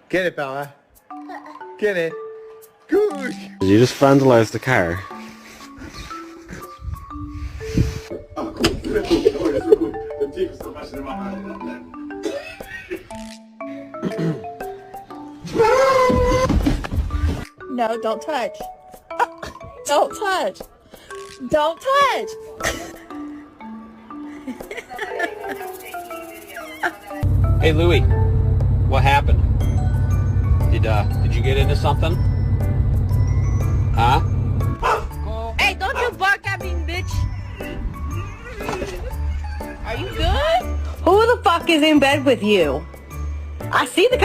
Get it, Bella. Get it. Good. You just vandalized the car. No, don't touch. Don't touch. Don't touch. Hey Louie, what happened? Did you get into something? Huh? Hey, don't you bark at me, bitch. Are you good? Who the fuck is in bed with you? I see the